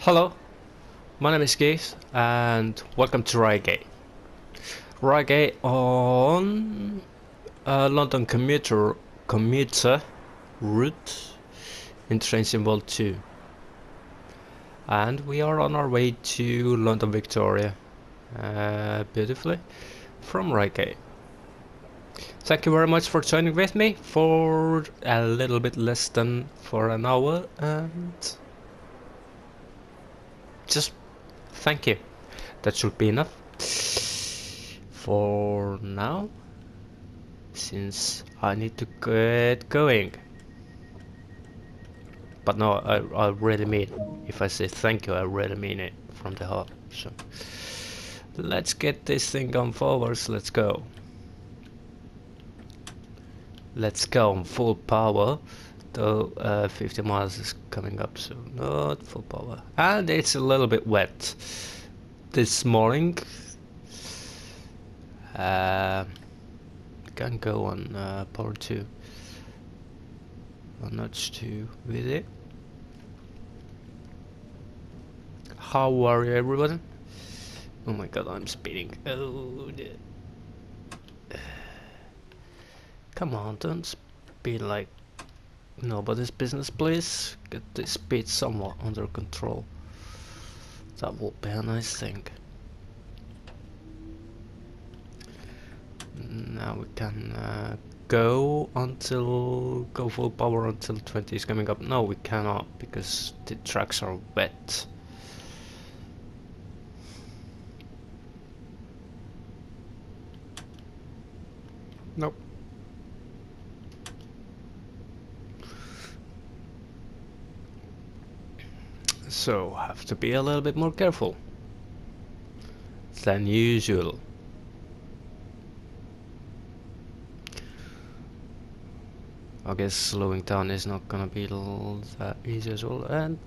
Hello, my name is Keith and welcome to Reigate. Reigate on London commuter route in train symbol 2. And we are on our way to London Victoria, beautifully, from Reigate. Thank you very much for joining with me for a little bit less than for an hour, and just thank you. That should be enough for now, since I need to get going. But no, I really mean, if I say thank you, I really mean it from the heart. So let's get this thing going forwards. Let's go. Let's go on full power. Though 50 miles is coming up, so not full power. And it's a little bit wet this morning. Can go on power 2 or notch 2 with it. How are you, everyone? Oh my god, I'm speeding. Oh, come on, don't speed like nobody's business, please. Get the speed somewhat under control. That would be a nice thing. Now we can go full power until 20 is coming up. No, we cannot because the tracks are wet. Nope. So have to be a little bit more careful than usual. I guess slowing down is not gonna be that easy as well, and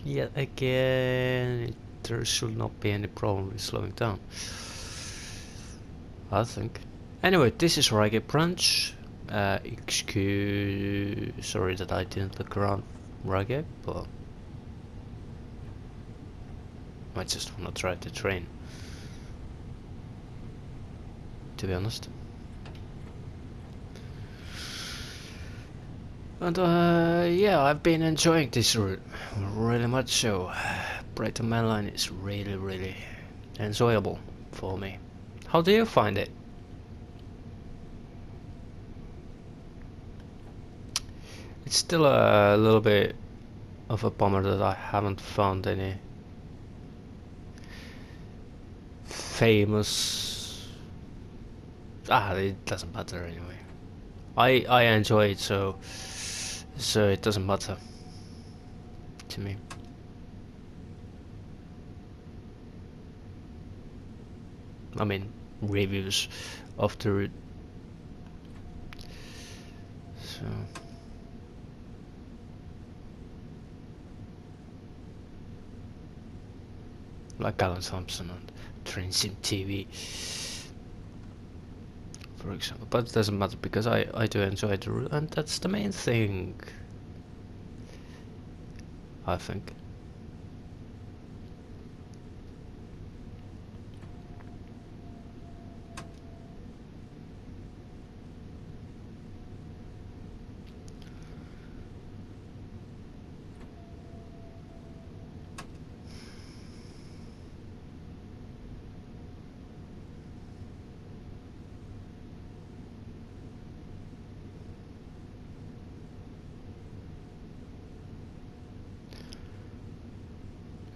yet again there should not be any problem with slowing down, I think. Anyway, this is Reigate branch. Sorry that I didn't look around Reigate, but I just wanna try the train, to be honest. And yeah, I've been enjoying this route really much so. Brighton Main Line is really enjoyable for me. How do you find it? It's still a little bit of a bummer that I haven't found any famous... it doesn't matter anyway. I enjoy it, so it doesn't matter to me. I mean, reviews of the route. So like Alan Thompson and Train Sim TV, for example. But it doesn't matter because I do enjoy the route, and that's the main thing, I think.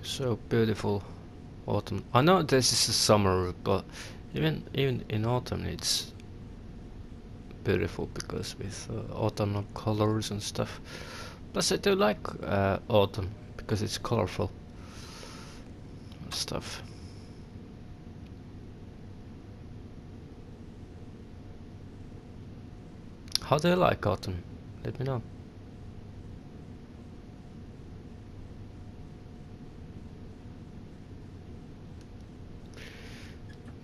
So beautiful autumn. I know this is a summer, but even in autumn it's beautiful because with autumnal colors and stuff. Plus I do like autumn because it's colorful and stuff. How do you like autumn? Let me know.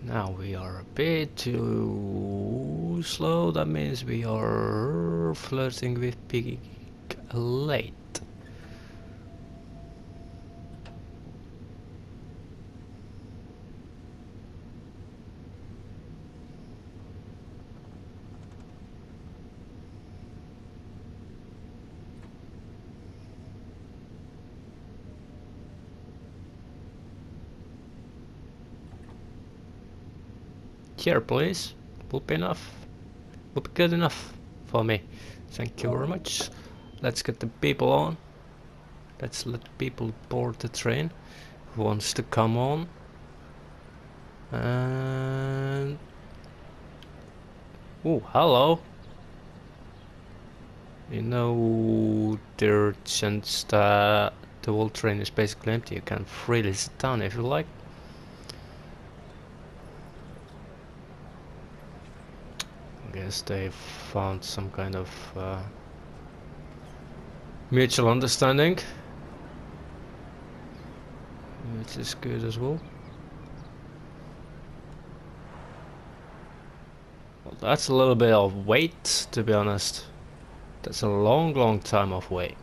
Now we are a bit too slow. That means we are flirting with being late. here, please. Would be enough. Would be good enough for me. Thank you very much. Let's get the people on. Let's let people board the train. Who wants to come on? And oh, hello. You know, there are chance that the whole train is basically empty. You can freely sit down if you like. I guess they found some kind of mutual understanding, which is good as well. Well, that's a little bit of wait, to be honest. That's a long time of wait.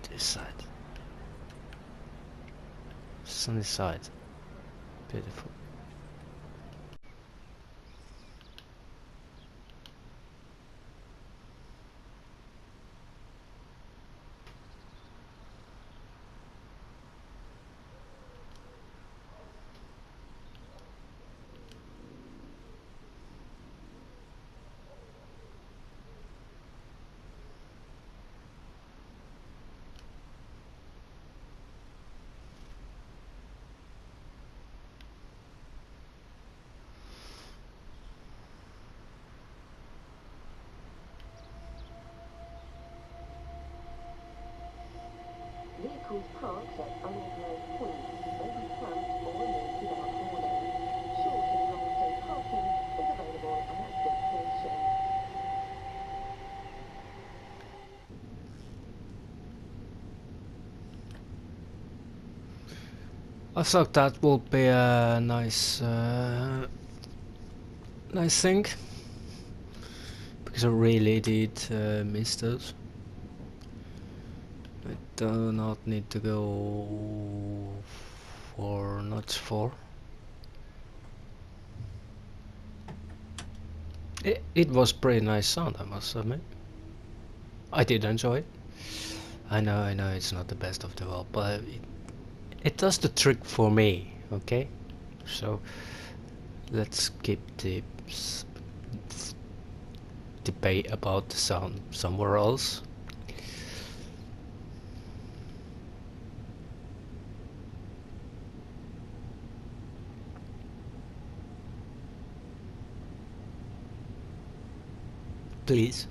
This side. Sunny side. Beautiful. Vehicles parked at unauthorised points may be clamped or removed without warning. Short and long-stay parking is available at this station. I thought that would be a nice thing, because I really did miss those. I do not need to go for notch 4. It was pretty nice sound, I must admit. I did enjoy it. I know it's not the best of the world, but it does the trick for me, okay? So let's keep the debate about the sound somewhere else. Please.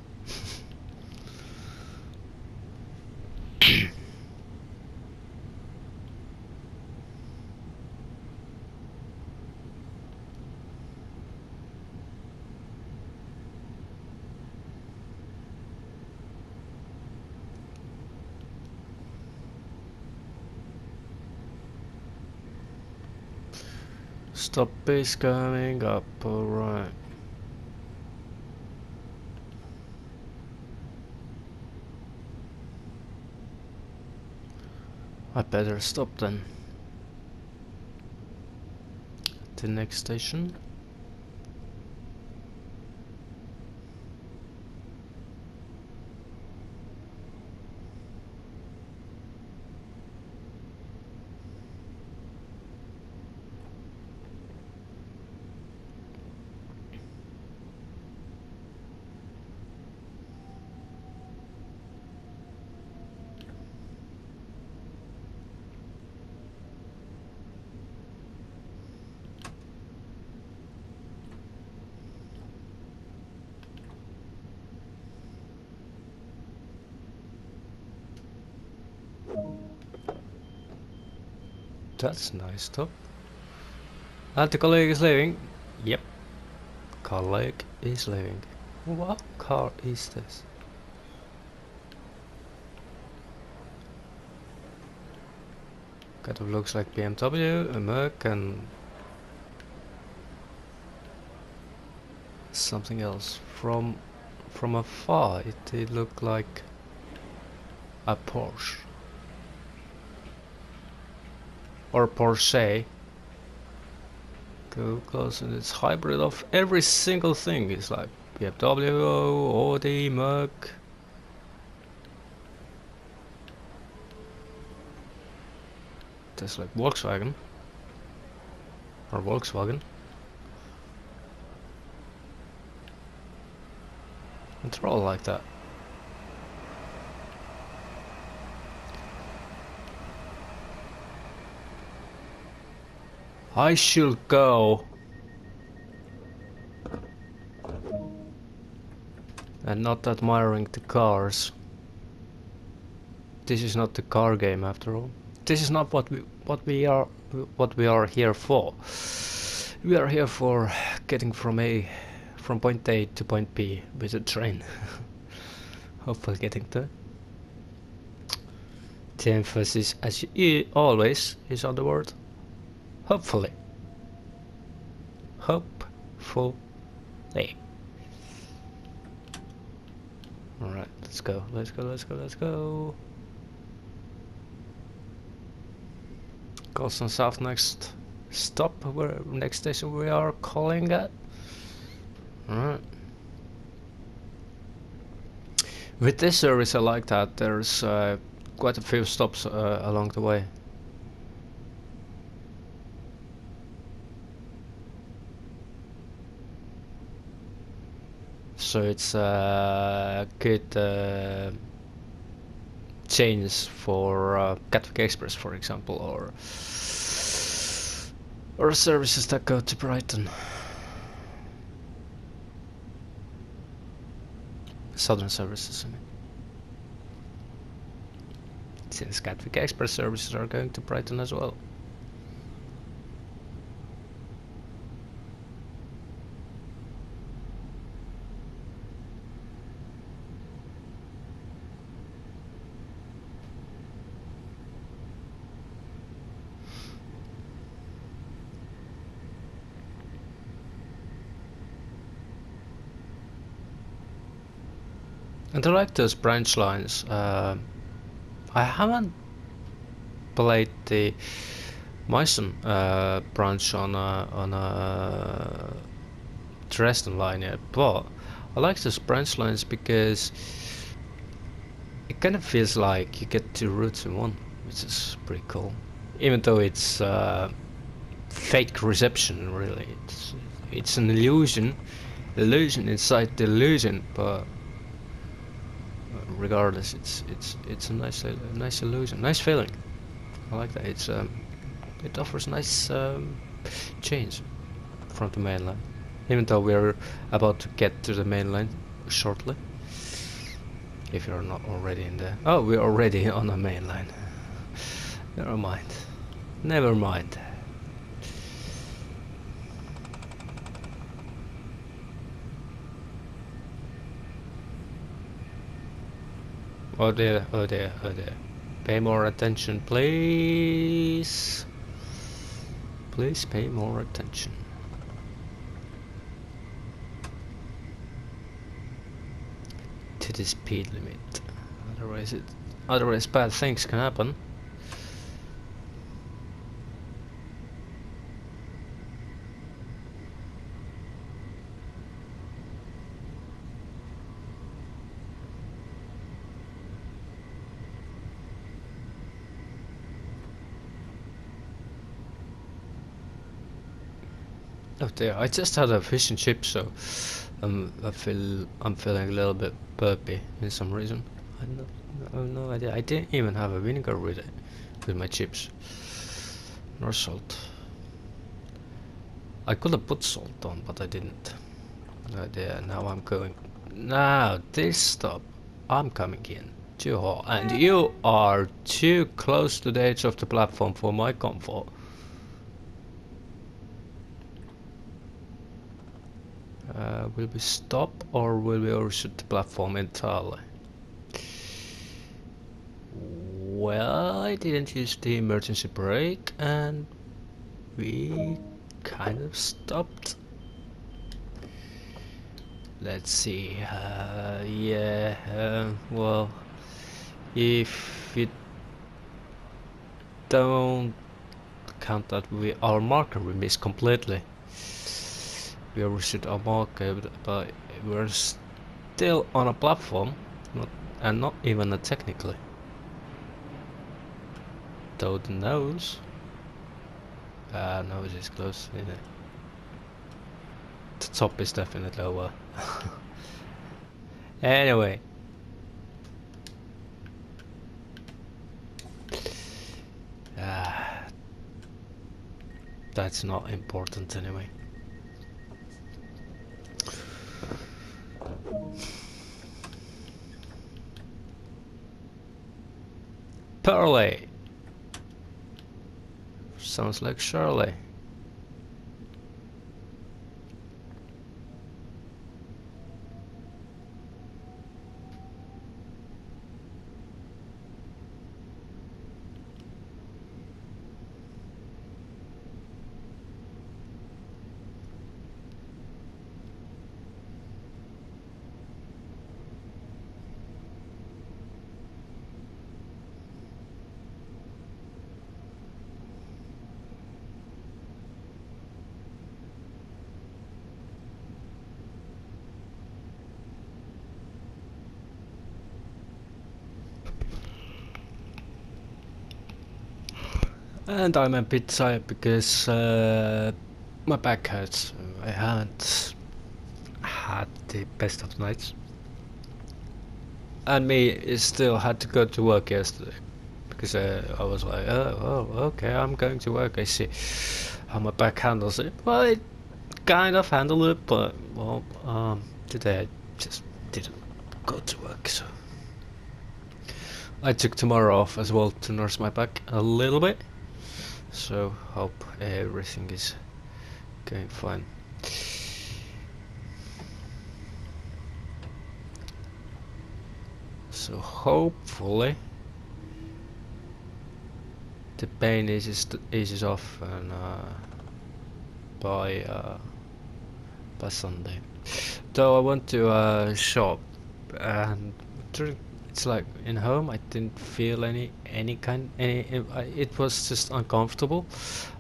Stop is coming up, alright. I better stop then. The next station. That's nice stuff. And the colleague is leaving. Yep. Colleague is leaving. What car is this? Kind of looks like BMW, a Merc, and something else. From afar, it did look like a Porsche or Porsche. Go close, and it's hybrid of every single thing. It's like BMW, Audi, Merc. That's like Volkswagen. or Volkswagen. And they're all like that. I should go and not admiring the cars. This is not the car game after all. This is not what we are here for. We are here for getting from point A to point B with a train. Hopefully getting there. The emphasis, as always, is on the word hopefully. Hopefully. Alright, let's go. Colston South next stop, where next station we are calling at. Alright. With this service I like that there's quite a few stops along the way. So it's a good change for Gatwick Express, for example, or services that go to Brighton. Southern services, I mean. Since Gatwick Express services are going to Brighton as well. And I like those branch lines. I haven't played the Meissen branch on a Dresden line yet, but I like those branch lines because it kind of feels like you get two routes in one, which is pretty cool. Even though it's fake reception, really, it's an illusion inside the illusion, but regardless, it's a nice illusion, nice feeling. I like that. It offers nice change from the main line, even though we're about to get to the main line shortly. If you're not already in there. Oh, we're already on the main line. Never mind. Never mind. Oh dear, oh dear, oh dear. Pay more attention, please. Please pay more attention. To the speed limit. Otherwise bad things can happen. Oh dear, I just had a fish and chip, so I'm feeling a little bit burpy in some reason. I have no idea. I didn't even have a vinegar with it, with my chips, nor salt. I could have put salt on, but I didn't. No idea. Now I'm going. Now this stop, I'm coming in too hot, and you are too close to the edge of the platform for my comfort. Will we stop or will we overshoot the platform entirely? Well, I didn't use the emergency brake and we kind of stopped. Let's see. Well, if you don't count that our marker we missed completely. We overshoot our marker, but we're still on a platform, not even technically. Though the nose, nose is close. Yeah. The top is definitely lower. Anyway. That's not important anyway. Pearly! Sounds like Shirley. And I'm a bit tired because my back hurts. I haven't had the best of nights. And me still had to go to work yesterday. Because I was like, oh, okay, I'm going to work. I see how my back handles it. Well, it kind of handled it, but, well, today I just didn't go to work, so. I took tomorrow off as well to nurse my back a little bit. So hope everything is going fine. So hopefully the pain eases off and by Sunday. Though I went to a shop and it's like in home I didn't feel any it was just uncomfortable,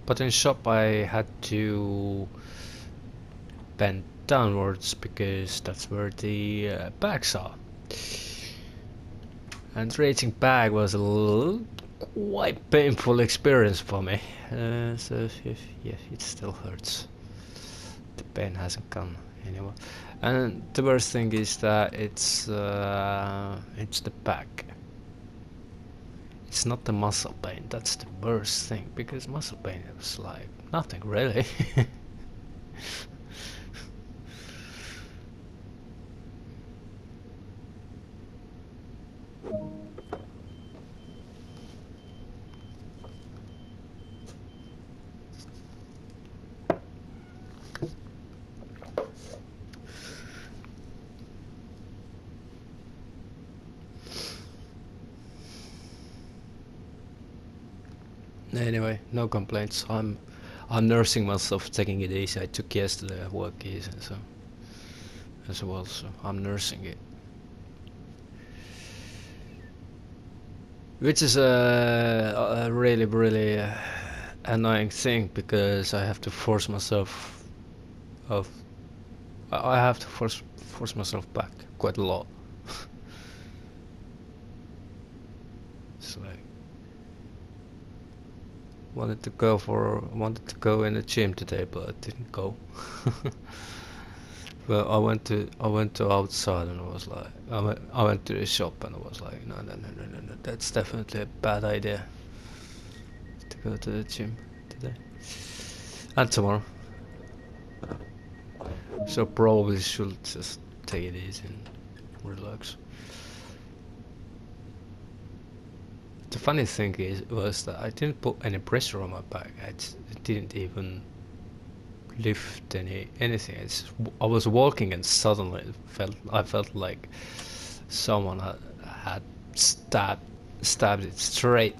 but in shop I had to bend downwards because that's where the bags are. And raising bag was a quite painful experience for me. So yeah, it still hurts. The pain hasn't gone anymore. And the worst thing is that it's the back. It's not the muscle pain. That's the worst thing, because muscle pain was like nothing really. Anyway, no complaints. I'm nursing myself, taking it easy. I took yesterday at work easy, so as well. So I'm nursing it, which is a really annoying thing, because I have to force myself of I have to force myself back quite a lot. It's like wanted to go in the gym today, but I didn't go. Well, I went to outside and I was like, I went to the shop and I was like, no, that's definitely a bad idea to go to the gym today and tomorrow. So probably should just take it easy and relax. The funny thing was that I didn't put any pressure on my back. I didn't even lift anything. I was walking and suddenly I felt like someone had stabbed it straight.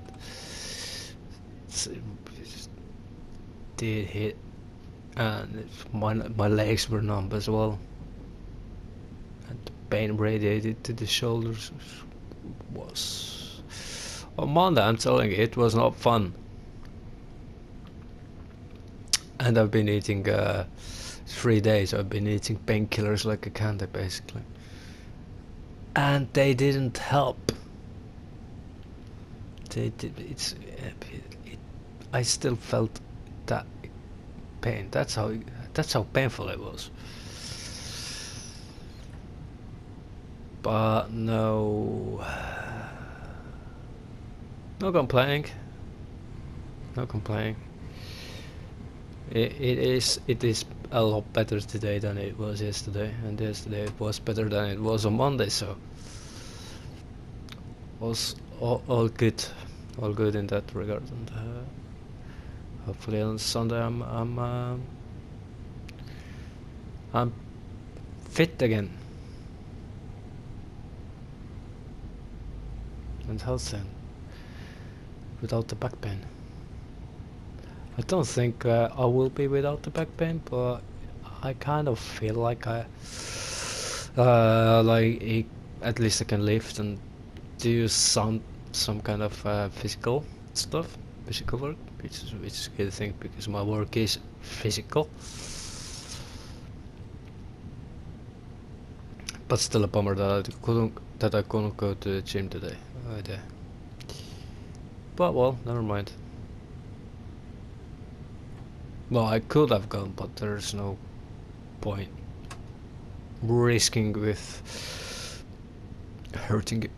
So it just did hit, and my legs were numb as well, and the pain radiated to the shoulders. Was on Monday, I'm telling you, it was not fun. And I've been eating 3 days. I've been eating painkillers like a candy, basically, and they didn't help. They did. I still felt that pain. That's how painful it was. But no, no complaining. No complaining. It is a lot better today than it was yesterday, and yesterday it was better than it was on Monday. So was all good in that regard. And hopefully on Sunday I'm fit again and healthy without the back pain. I don't think I will be without the back pain, but I kind of feel like at least I can lift and do some kind of physical stuff, physical work, which is a good thing because my work is physical. But still a bummer that I couldn't go to the gym today. Oh dear. But well, never mind. Well, I could have gone, but there's no point risking with hurting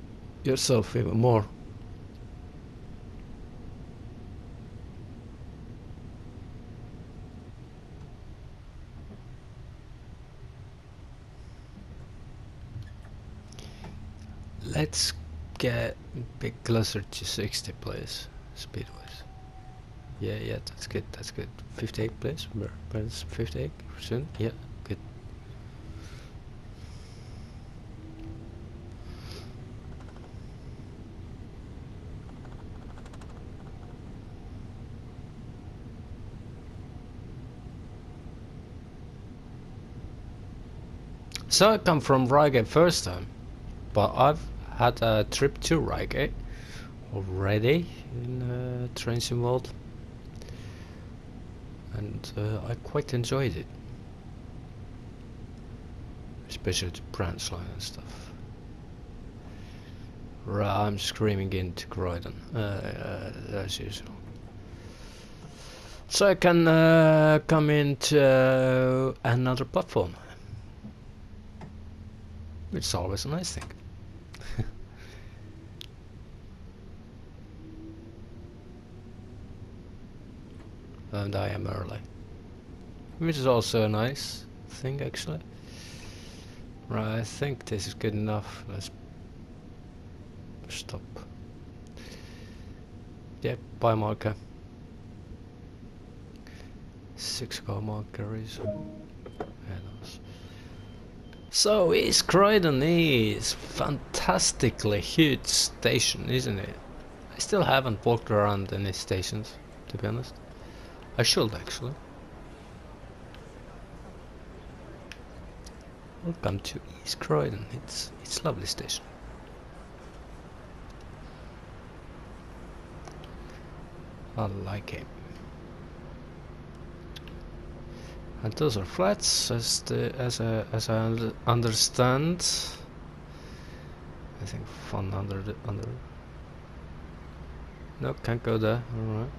yourself even more. Let's get a bit closer to 60, please, speed-wise. Yeah, that's good, 58, please. Where's 58%? Yeah, good. So I come from Reigate first time, but I've had a trip to Reigate already in Train Sim World, and I quite enjoyed it, especially the branch line and stuff. I'm screaming into Croydon as usual. So I can come into another platform, which is always a nice thing. And I am early, which is also a nice thing actually. Right, I think this is good enough. Let's stop. Yep, buy marker. 6 car marker is. So East Croydon is fantastically huge station, isn't it? I still haven't walked around any stations, to be honest. I should actually. Welcome to East Croydon. It's lovely station. I like it. And those are flats, as I understand. I think fun under. No, can't go there. All right.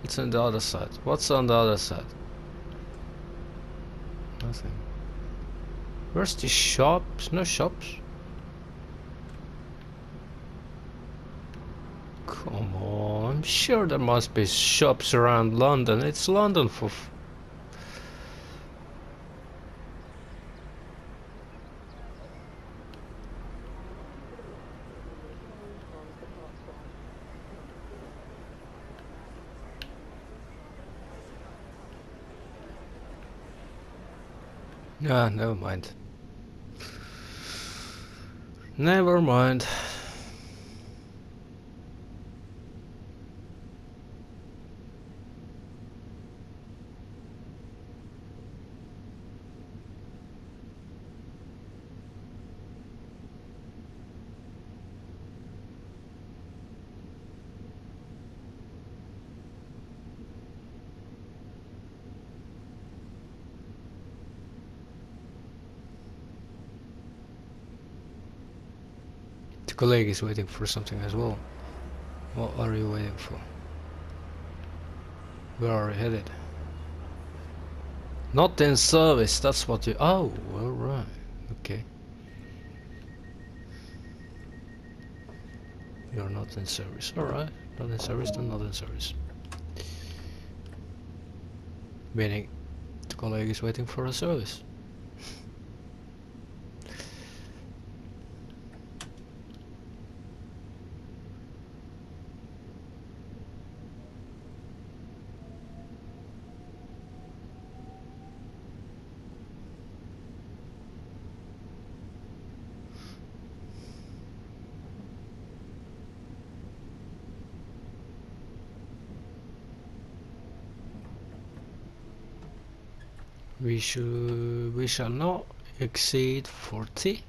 It's on the other side. What's on the other side? Nothing. Where's the shops? No shops. Come on, I'm sure there must be shops around London. It's London for Ah, never mind. Never mind. The colleague is waiting for something as well. What are you waiting for? Where are you headed? Not in service, that's what you... Oh, alright. Okay. You're not in service. Alright. Not in service, then not in service. Meaning the colleague is waiting for a service. We shall not exceed 40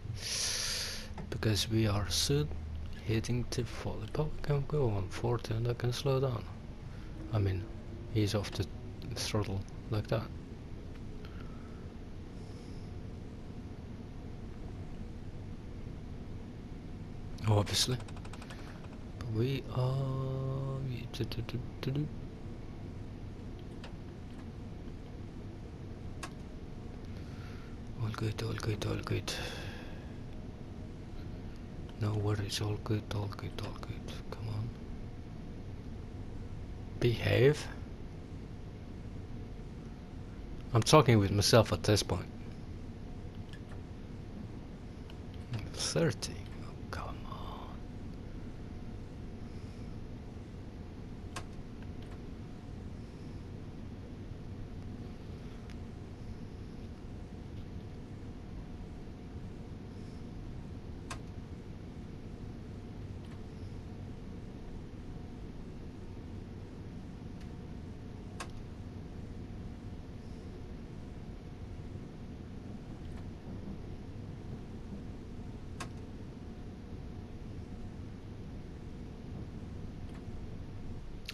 because we are soon hitting the 40, but we can go on 40 and I can slow down. I mean, ease off the throttle like that. Obviously. But we are... All good, all good, all good. No worries, all good, all good, all good. Come on. Behave. I'm talking with myself at this point. 30. Oh, come on.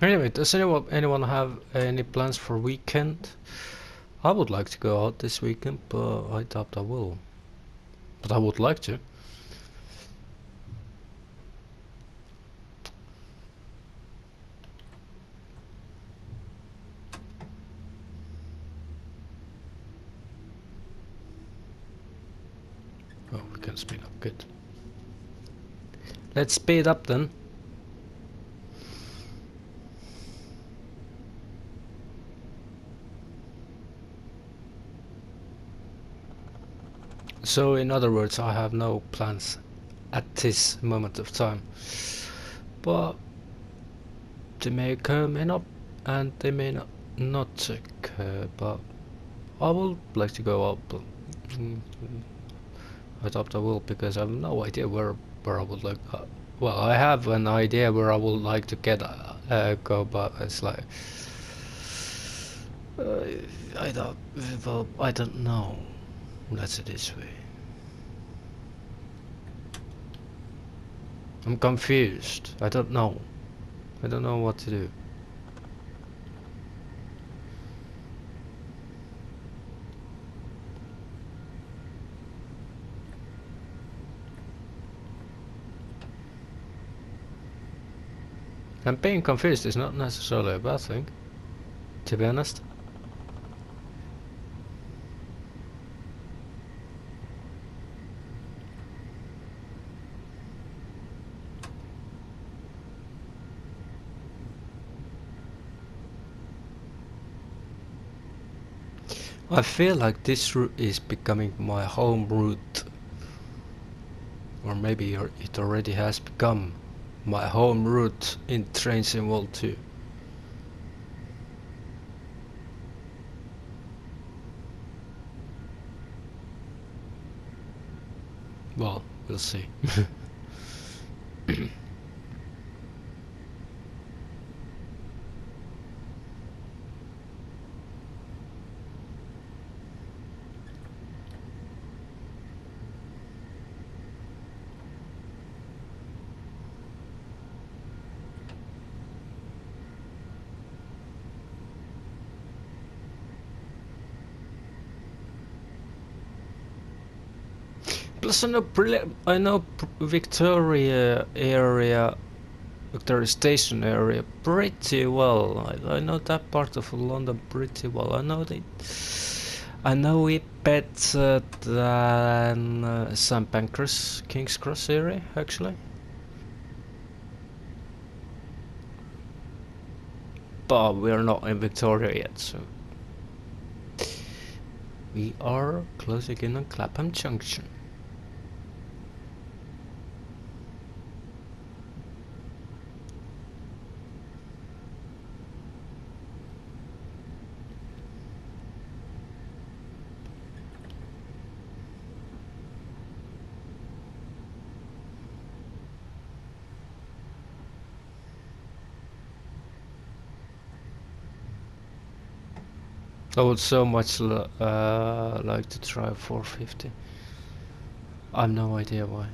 Anyway, does anyone have any plans for weekend? I would like to go out this weekend, but I doubt I will. But I would like to. Oh, we can speed up, good. Let's speed up then. So in other words, I have no plans at this moment of time. But they may occur, may not, and they may not occur, but I would like to go out, but I doubt I will because I have no idea where I would like. Well, I have an idea where I would like to get go, but it's like I don't. Well, I don't know. Let's say this way. I'm confused. I don't know. I don't know what to do. And being confused is not necessarily a bad thing, to be honest. I feel like this route is becoming my home route. Or maybe it already has become my home route in Trains in World 2. Well, we'll see. Plus I know Victoria area Look, there is station area pretty well. I know that part of London pretty well. I know it better than St Pancras, King's Cross area actually. But we are not in Victoria yet, so we are closing in on Clapham Junction. I would so much like to try 450. I've no idea why.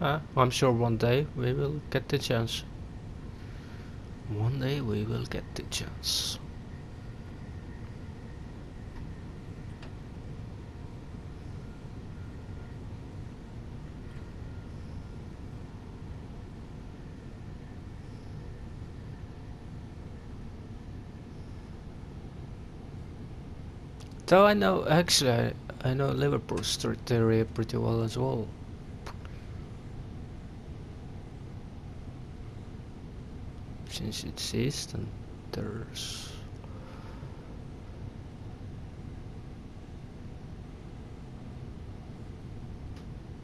I'm sure one day we will get the chance. One day we will get the chance. Though I know, actually, I know Liverpool Street area pretty well as well. Since it's east and there's...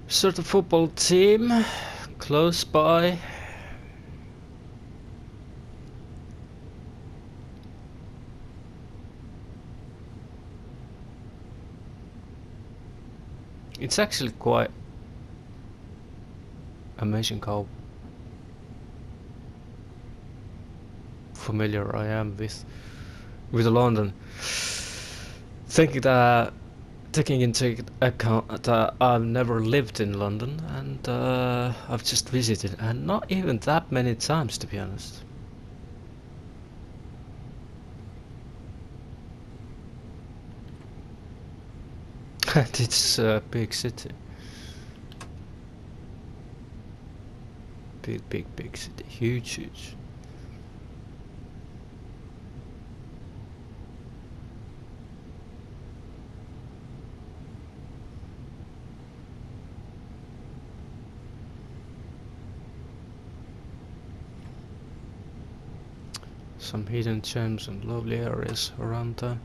sort of football team close by. It's actually quite amazing how familiar I am with London. Taking into account that I've never lived in London and I've just visited, and not even that many times to be honest. And it's a big city. Big city. Huge. Some hidden gems and lovely areas around there.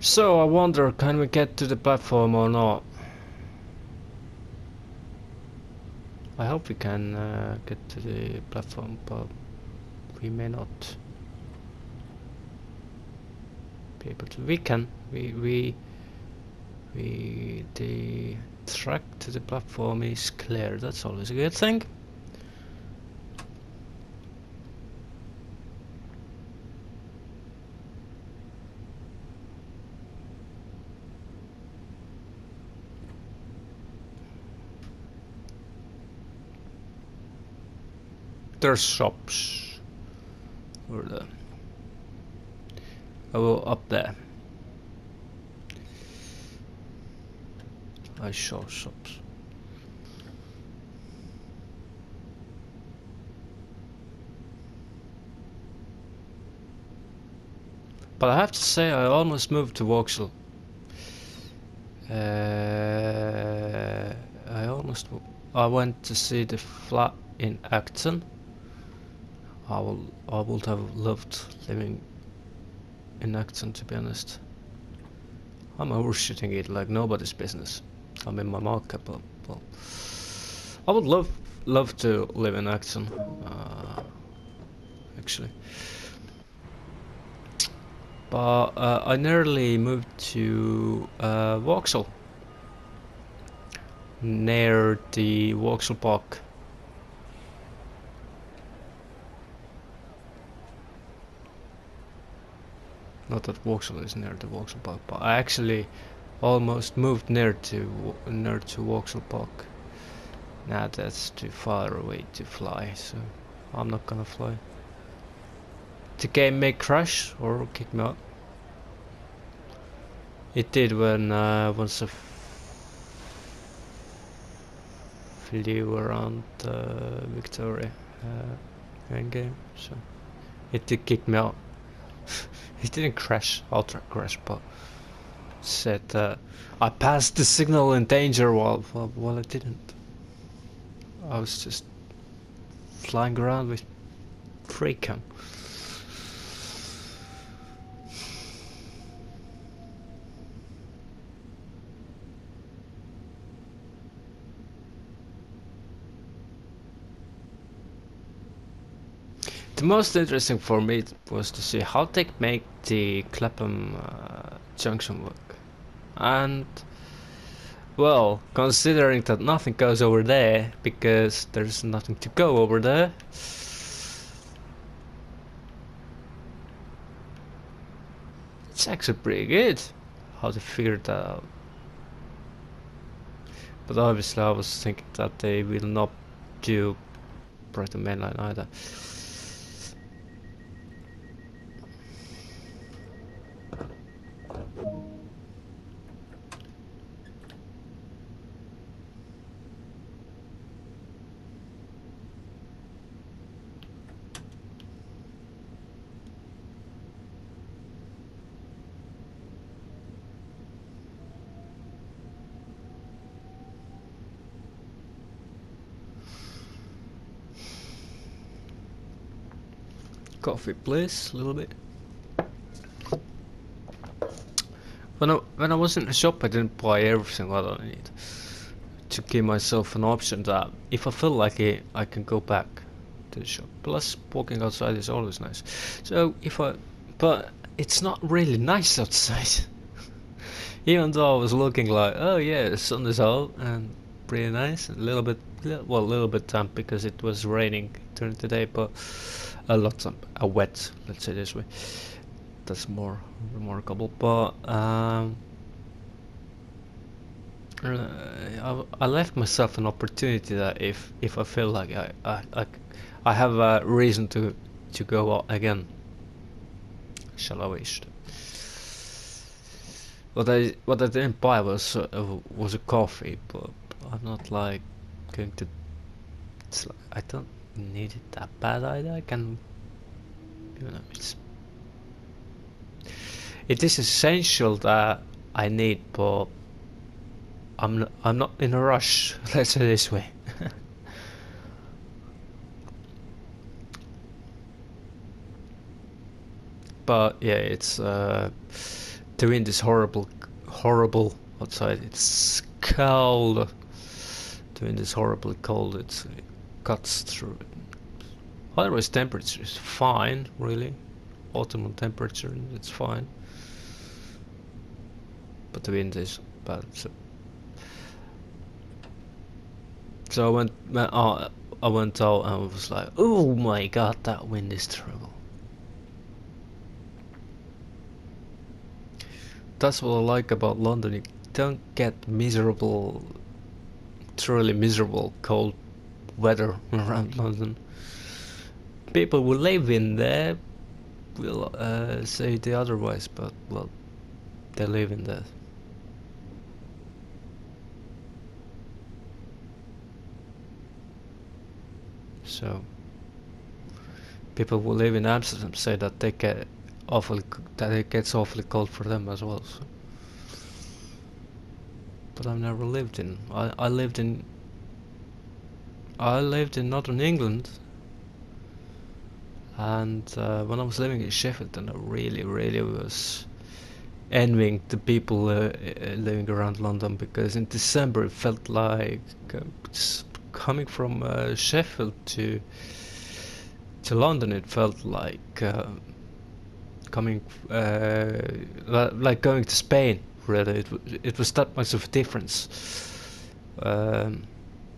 So I wonder, can we get to the platform or not? I hope we can get to the platform, but we may not be able to. We can. The track to the platform is clear. That's always a good thing. There's shops. Over there. Oh, up there. I saw shops. But I have to say, I almost moved to Vauxhall. I went to see the flat in Acton. I would have loved living in Acton, to be honest. I'm overshooting it like nobody's business. I'm in my market, but well, I would love to live in Acton, actually. But I nearly moved to Vauxhall, near the Vauxhall Park. Not that Vauxhall is near the Vauxhall Park, but I actually almost moved near to Vauxhall Park. Nah, that's too far away to fly, so I'm not gonna fly. The game may crash or kick me out. It did when once I flew around Victoria in game, so it did kick me out. It didn't crash, ultra crash, but said I passed the signal in danger while I didn't. I was just flying around with free cam. The most interesting for me was to see how they make the Clapham junction work. And, well, considering that nothing goes over there, because there's nothing to go over there, it's actually pretty good how they figured that out. But obviously I was thinking that they will not do Brighton Main Line either. Coffee please, a little bit. When I was in the shop I didn't buy everything what I need. To give myself an option that if I feel like it I can go back to the shop. Plus walking outside is always nice. So but it's not really nice outside. Even though I was looking like, oh yeah, the sun is out and pretty nice, a little bit damp because it was raining during the day, but a lot wet, let's say this way. That's more remarkable. But I left myself an opportunity that if I feel like I have a reason to go out again, shall I wish. What I didn't buy was a coffee, but I'm not like going to. It's like I don't need it that bad either. I can, it is essential that I need, but I'm not in a rush. Let's say this way. But yeah, it's the wind is horrible outside. It's cold. The wind is horribly cold. It cuts through. Otherwise, temperature is fine, really. Autumnal temperature, it's fine. But the wind is bad. So I went out and I was like, oh my god, that wind is terrible. That's what I like about London. You don't get truly miserable cold weather around London. People who live in there will say the otherwise, but well, they live in there. So people who live in Amsterdam say that it gets awfully cold for them as well. So. But I've never lived in. I lived in northern England, and when I was living in Sheffield, and I really was envying the people living around London, because in December it felt like coming from Sheffield to London. It felt like coming like going to Spain. Really, it was that much of a difference.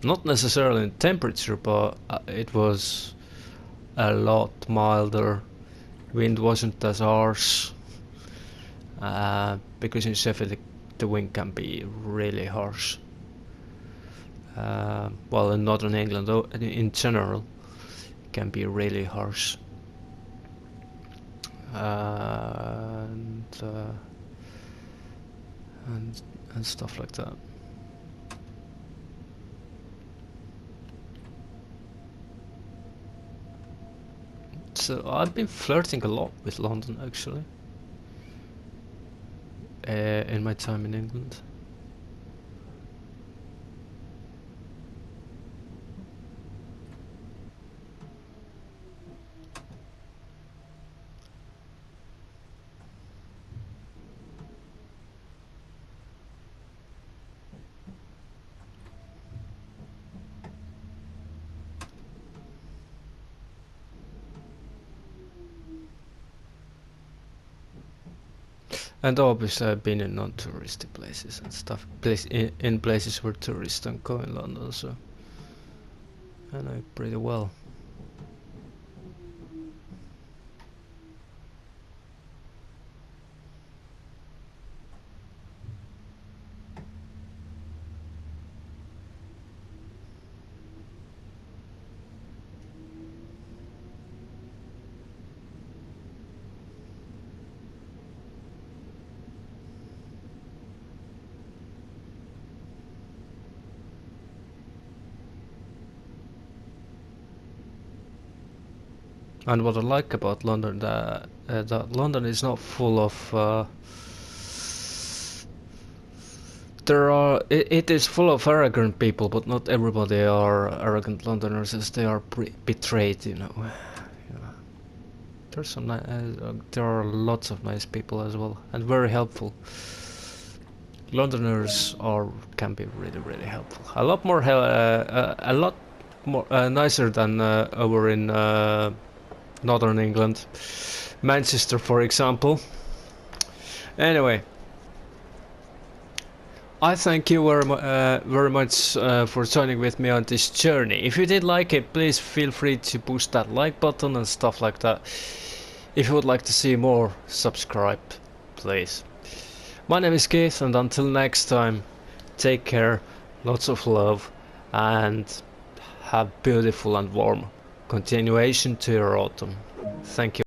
Not necessarily in temperature, but it was a lot milder. Wind wasn't as harsh. because in Sheffield the wind can be really harsh. Well, in northern England, though, in general, it can be really harsh. And, uh, and stuff like that. So I've been flirting a lot with London actually, in my time in England. And obviously I've been in non-touristy places and stuff, in places where tourists don't go in London, so I know it pretty well. And what I like about London, that London is not full of it is full of arrogant people, but not everybody are arrogant Londoners, as they are betrayed, you know. There's some there are lots of nice people as well, and very helpful. Londoners can be really helpful. A lot more nicer than over in northern England, Manchester, for example. Anyway, I thank you very much for joining with me on this journey. If you did like it, please feel free to push that like button and stuff like that. If you would like to see more, subscribe, please. My name is Keith, and until next time, take care, lots of love, and have beautiful and warm continuation to your autumn. Thank you.